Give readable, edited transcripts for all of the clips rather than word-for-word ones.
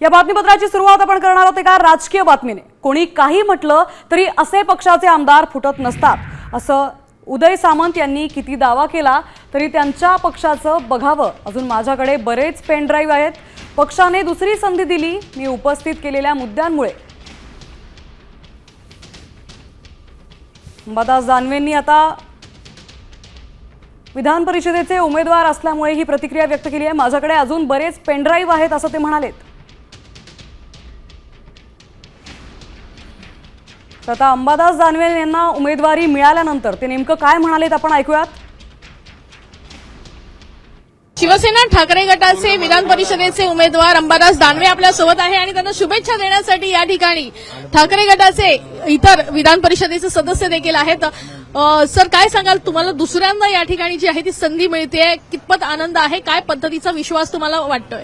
या बातमीपत्राची सुरुवात आपण करणार आहोत एका राजकीय बातमीने। कोणी काही म्हटलं तरी असे पक्षाचे आमदार फुटत नसतात असं उदय सामंत यांनी किती दावा केला तरी त्यांच्या पक्षाचं बघावं। अजून माझ्याकडे बरेच पेन ड्राईव्ह आहेत। पक्षाने दुसरी संधी दिली मी उपस्थित केलेल्या मुद्द्यांमुळे। अंबादास दानवेंनी आता विधान परिषदेचे उमेदवार असल्यामुळे ही प्रतिक्रिया व्यक्त केली आहे। माझ्याकडे अजून बरेच पेन ड्राईव्ह आहेत असं ते म्हणालेत। आता अंबादास दानवे यांना उमेदवारी मिळाल्यानंतर ते नेमकं काय म्हणालेत आपण ऐकूयात। शिवसेना ठाकरे गटाचे विधान परिषदेचे उमेदवार अंबादास दानवे आपल्या सोबत आहे आणि त्यांना शुभेच्छा देण्यासाठी या ठिकाणी ठाकरे गटाचे इतर विधान परिषदेचे सदस्य देखील आहेत। सर, काय सांगाल, तुम्हाला दुसऱ्यांदा या ठिकाणी जी आहे ती संधी मिळते, कितपत आनंद आहे, काय पद्धतीचा विश्वास तुम्हाला वाटतोय?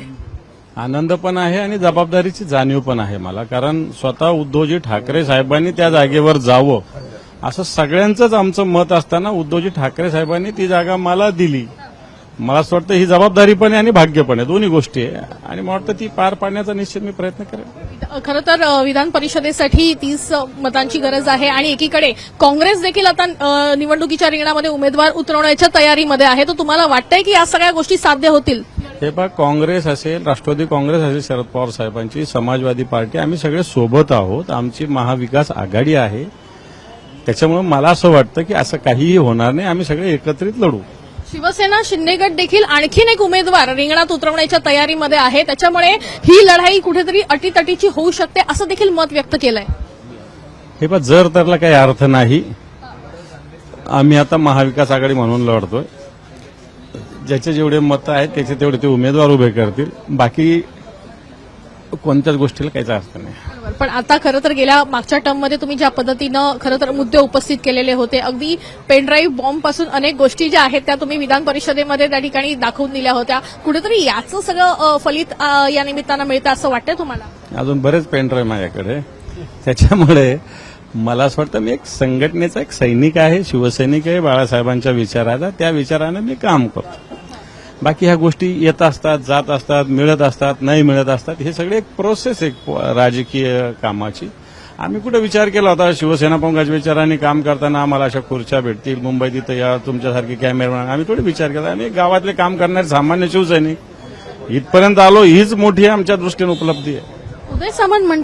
आनंद पण आहे आणि जबाबदारीची जाणीव पण आहे मला, कारण स्वतः उद्धवजी ठाकरे साहेबांनी त्या जागेवर जावं असं सगळ्यांचंच आमचं मत असताना उद्धवजी ठाकरे साहेबांनी ती जागा मला दिली। मला असं वाटतं ही जबाबदारी पण आहे आणि भाग्य पण आहे, दोन्ही गोष्टी आहे आणि मला वाटतं ती पार पाडण्याचा निश्चित मी प्रयत्न करेन। खरं तर विधान परिषदेसाठी 30 मतांची गरज आहे आणि एकीकडे काँग्रेस देखील आता निवडणुकीच्या रिंगणामध्ये उमेदवार उतरवण्याच्या तयारीमध्ये आहे। तर तुम्हाला वाटतंय की या सगळ्या गोष्टी साध्य होतील? हे पहा, काँग्रेस असेल, राष्ट्रवादी काँग्रेस असेल, शरद पवार साहेबांची समाजवादी पार्टी, आम्ही सगळे सोबत आहोत। आमची महाविकास आघाडी आहे, त्याच्यामुळे मला असं वाटतं की असं काहीही होणार नाही, आम्ही सगळे एकत्रित लढू। शिवसेना शिंदे गट देखील आणखीन एक उमेदवार रिंगणात उतरवण्याच्या तयारीमध्ये आहे, त्याच्यामुळे ही लढाई कुठेतरी अटीतटीची होऊ शकते असं देखील मत व्यक्त केलंय। हे पहा, जर त्याला काही अर्थ नाही, आम्ही आता महाविकास आघाडी म्हणून लढतोय। ज्याचे जेवढे मतं आहेत त्याचे तेवढे ते उमेदवार उभे करतील, बाकी कोणत्याच गोष्टीला काहीच अर्थ नाही। पण आता खरं तर गेल्या मागच्या टर्ममध्ये तुम्ही ज्या पद्धतीनं खरं तर मुद्दे उपस्थित केलेले होते, अगदी पेनड्राईव्ह बॉम्ब पासून अनेक गोष्टी ज्या आहेत त्या तुम्ही विधान परिषदेमध्ये त्या ठिकाणी दाखवून दिल्या होत्या, कुठेतरी याचं सगळं फलित या निमित्तानं मिळतं असं वाटतंय तुम्हाला? अजून बरेच पेनड्राईव्ह माझ्याकडे, त्याच्यामुळे मला असं वाटतं मी एक संघटनेचा एक सैनिक आहे, शिवसैनिक आहे, बाळासाहेबांच्या विचाराचा, त्या विचारानं मी काम करतो। बाकी ह्या गोष्टी येत असतात, जात असतात, मिळत असतात, नाही मिळत असतात, हे सगळे एक प्रोसेस एक राजकीय कामाची। आम्ही कुठे विचार केला होता शिवसेना पंकज विचारांनी काम करताना आम्हाला अशा खुर्च्या भेटतील, मुंबईत इथं या तुमच्यासारखे कॅमेरामॅन, आम्ही थोडी विचार केला। आम्ही गावातले काम करणारे सामान्य शिवसैनिक इथपर्यंत आलो, हीच मोठी आमच्या दृष्टीने उपलब्धी आहे। उदय सामंत